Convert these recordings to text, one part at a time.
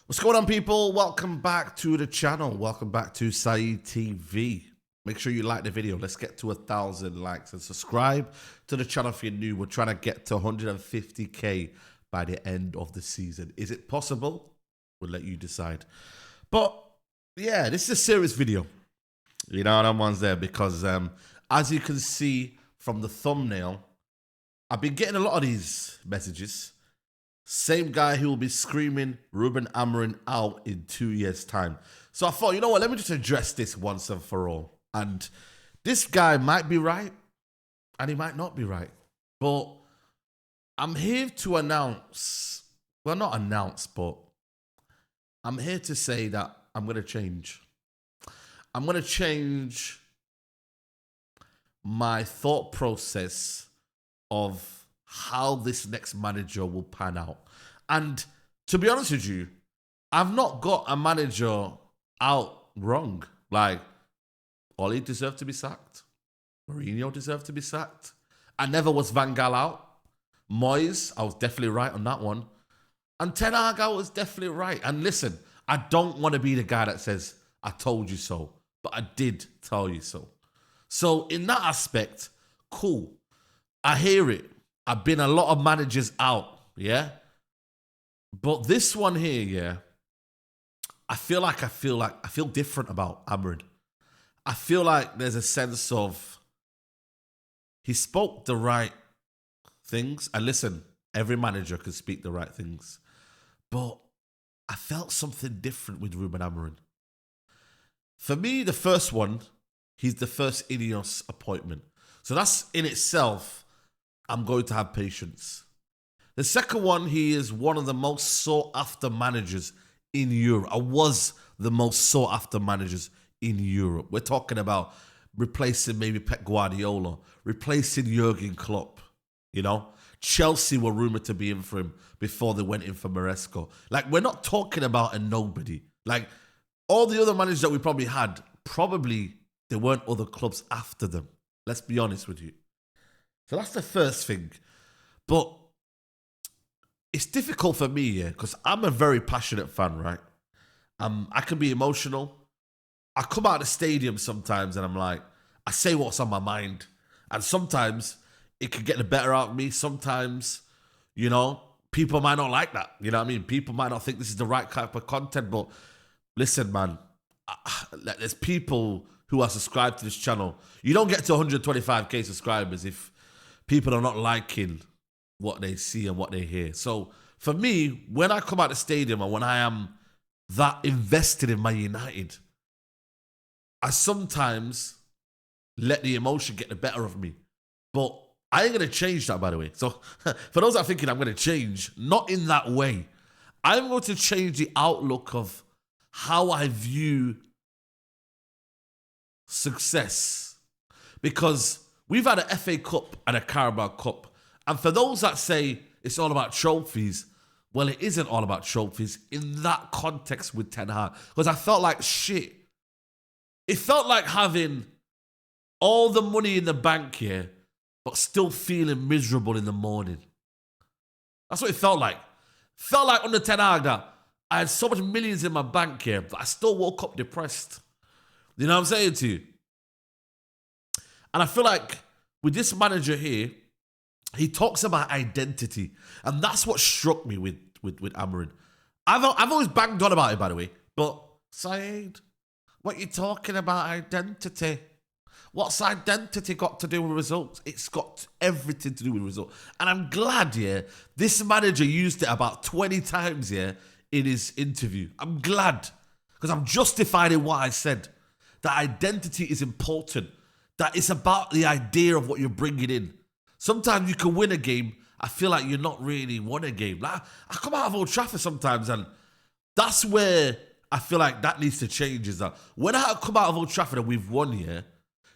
What's going on, people? Welcome back to the channel. Welcome back to Saeed TV. Make sure you like the video. Let's get to 1,000 likes and subscribe to the channel if you're new. We're trying to get to 150k by the end of the season. Is it possible? We'll let you decide. But yeah, this is a serious video. You know, that one's there because as you can see from the thumbnail, I've been getting a lot of these messages. Same guy who will be screaming Ruben Amorim out in 2 years' time. So I thought, you know what, let me just address this once and for all. And this guy might be right, and he might not be right. But I'm here to announce, well, not announce, but I'm here to say that I'm going to change. I'm going to change my thought process of how this next manager will pan out. And to be honest with you, I've not got a manager out wrong. Like, Oli deserved to be sacked. Mourinho deserved to be sacked. I never was Van Gaal out. Moyes, I was definitely right on that one. And Ten Hag, I was definitely right. And listen, I don't want to be the guy that says, I told you so. But I did tell you so. So in that aspect, cool. I hear it. I've been a lot of managers out, yeah? But this one here, yeah, I feel different about Amorim. I feel like there's a sense of he spoke the right things. And listen, every manager can speak the right things. But I felt something different with Ruben Amorim. For me, the first one, he's the first Ineos appointment. So that's in itself, I'm going to have patience. The second one, he is one of the most sought-after managers in Europe. I was the most sought-after managers in Europe. We're talking about replacing maybe Pep Guardiola, replacing Jurgen Klopp, you know? Chelsea were rumoured to be in for him before they went in for Maresco. Like, we're not talking about a nobody. Like, all the other managers that we probably had, there weren't other clubs after them. Let's be honest with you. So that's the first thing. But it's difficult for me, yeah, because I'm a very passionate fan, right? I can be emotional. I come out of the stadium sometimes and I'm like, I say what's on my mind. And sometimes it can get the better out of me. Sometimes, you know, people might not like that. You know what I mean? People might not think this is the right type of content. But listen, man, there's people who are subscribed to this channel. You don't get to 125k subscribers if people are not liking what they see and what they hear. So for me, when I come out the stadium and when I am that invested in Man United, I sometimes let the emotion get the better of me. But I ain't going to change that, by the way. So for those that are thinking I'm going to change, not in that way. I'm going to change the outlook of how I view success. Because we've had an FA Cup and a Carabao Cup. And for those that say it's all about trophies, well, it isn't all about trophies in that context with Ten Hag. Because I felt like shit. It felt like having all the money in the bank here, but still feeling miserable in the morning. That's what it felt like. Felt like under Ten Hag that I had so much millions in my bank here, but I still woke up depressed. You know what I'm saying to you? And I feel like with this manager here, he talks about identity. And that's what struck me with Amorim. I've always banged on about it, by the way. But, Saeed, what you talking about identity? What's identity got to do with results? It's got everything to do with results. And I'm glad, yeah, this manager used it about 20 times, yeah, in his interview. I'm glad. Because I'm justified in what I said. That identity is important. That it's about the idea of what you're bringing in. Sometimes you can win a game. I feel like you're not really won a game. Like, I come out of Old Trafford sometimes and that's where I feel like that needs to change. Is that when I come out of Old Trafford and we've won here,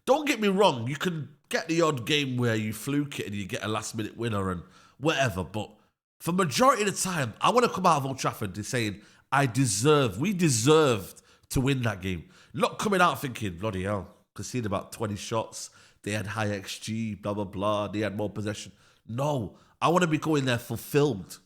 don't get me wrong, you can get the odd game where you fluke it and you get a last minute winner and whatever. But for majority of the time, I want to come out of Old Trafford saying, we deserved to win that game. Not coming out thinking, bloody hell, conceded about 20 shots. They had high XG, blah, blah, blah. They had more possession. No, I want to be going there fulfilled.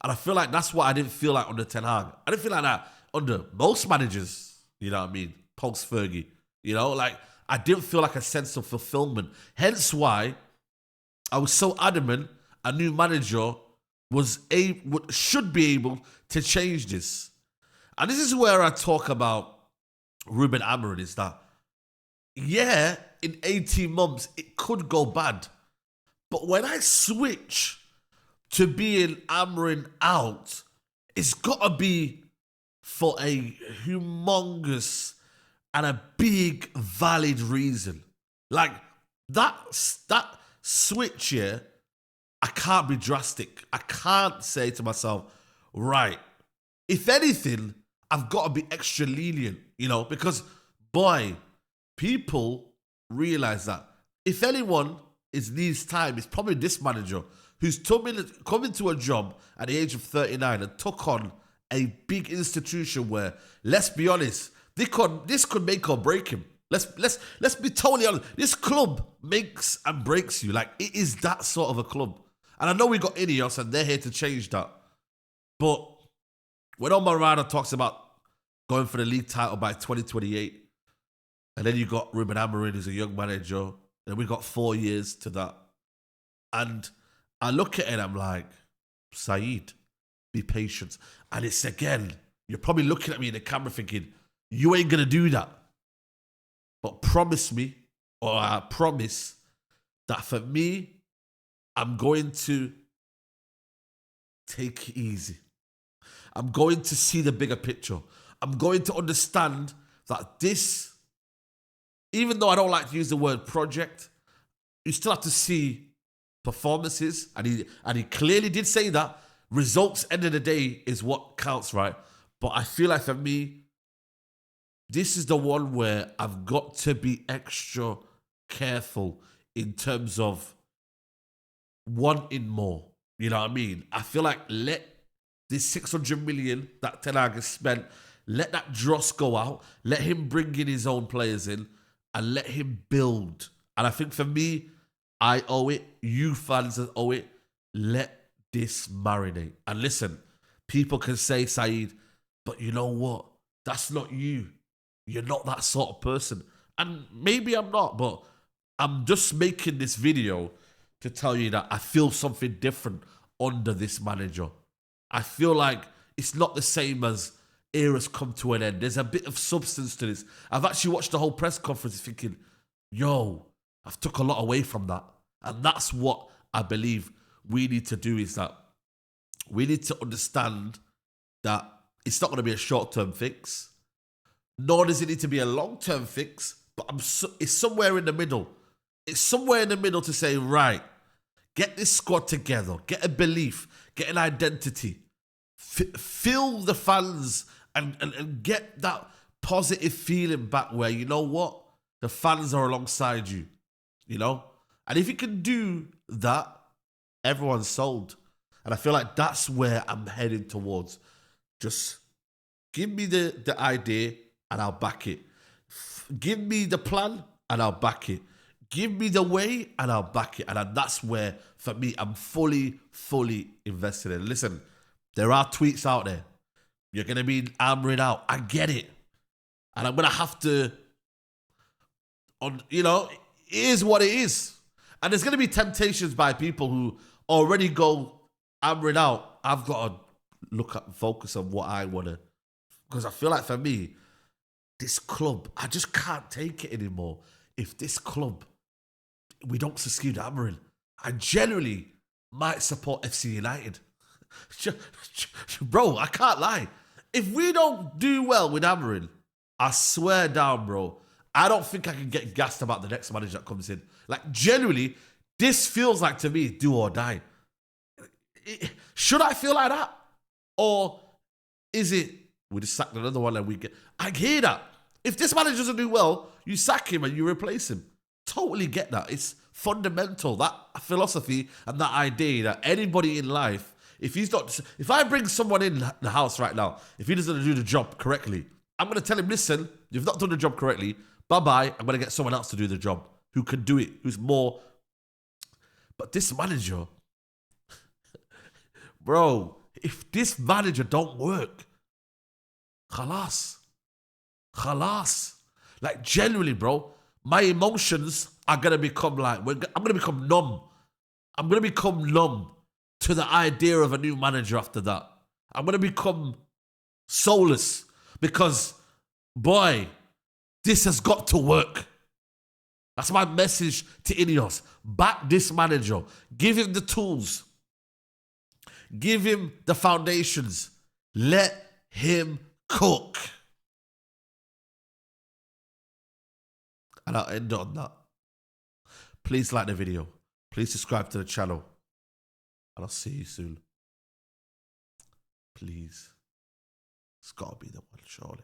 And I feel like that's what I didn't feel like under Ten Hag. I didn't feel like that under most managers, you know what I mean, post Fergie. You know, like I didn't feel like a sense of fulfillment. Hence why I was so adamant a new manager should be able to change this. And this is where I talk about Ruben Amorim, is that, yeah, in 18 months, it could go bad. But when I switch to being Amorim out, it's got to be for a humongous and a big valid reason. Like, that switch here, I can't be drastic. I can't say to myself, right, if anything, I've got to be extra lenient, you know, because, boy, people realize that if anyone needs time, it's probably this manager who's coming to a job at the age of 39 and took on a big institution where, let's be honest, this could make or break him. Let's be totally honest. This club makes and breaks you. Like, it is that sort of a club. And I know we got Ineos and they're here to change that. But when Omar Rana talks about going for the league title by 2028, and then you got Ruben Amorim, who's a young manager, and we got 4 years to that. And I look at it and I'm like, Saeed, be patient. And it's, again, you're probably looking at me in the camera thinking, you ain't going to do that. But promise me, or I promise, that for me, I'm going to take it easy. I'm going to see the bigger picture. I'm going to understand that this, even though I don't like to use the word project, you still have to see performances. And he clearly did say that. Results, end of the day, is what counts, right? But I feel like for me, this is the one where I've got to be extra careful in terms of wanting more. You know what I mean? I feel like let this 600 million that Ten Hag has spent, let that dross go out, let him bring in his own players in, and let him build. And I think for me, I owe it, you fans owe it, let this marinate. And listen, people can say, Saeed, but you know what? That's not you. You're not that sort of person. And maybe I'm not, but I'm just making this video to tell you that I feel something different under this manager. I feel like it's not the same as eras come to an end. There's a bit of substance to this. I've actually watched the whole press conference thinking, yo, I've took a lot away from that. And that's what I believe we need to do, is that we need to understand that it's not going to be a short-term fix. Nor does it need to be a long-term fix, but it's somewhere in the middle. It's somewhere in the middle to say, right, get this squad together, get a belief, get an identity, fill the fans and get that positive feeling back where, you know what, the fans are alongside you, you know? And if you can do that, everyone's sold. And I feel like that's where I'm heading towards. Just give me the idea and I'll back it. Give me the plan and I'll back it. Give me the way and I'll back it. And that's where, for me, I'm fully invested in. Listen, there are tweets out there. You're going to be hammering out. I get it. And I'm going to have to, you know, it is what it is. And there's going to be temptations by people who already go hammering out. I've got to focus on what I want to, because I feel like for me, this club, I just can't take it anymore. If this club, we don't succeed at Amorim, I generally might support FC United. Bro, I can't lie. If we don't do well with Amorim, I swear down, bro, I don't think I can get gassed about the next manager that comes in. Like, generally, this feels like, to me, do or die. Should I feel like that? Or is it, we just sacked another one and we get... I hear that. If this manager doesn't do well, you sack him and you replace him. Totally get that. It's fundamental, that philosophy and that idea that anybody in life, if I bring someone in the house right now, if he doesn't do the job correctly, I'm going to tell him, listen, you've not done the job correctly, bye-bye, I'm going to get someone else to do the job who can do it, who's more... But this manager, bro, if this manager don't work, khalas. Khalas. Like, generally, bro, my emotions are going to become like, I'm going to become numb. I'm going to become numb to the idea of a new manager after that. I'm going to become soulless because, boy, this has got to work. That's my message to Ineos. Back this manager. Give him the tools. Give him the foundations. Let him cook. And I'll end on that. Please like the video. Please subscribe to the channel. And I'll see you soon. Please. It's got to be the one, surely.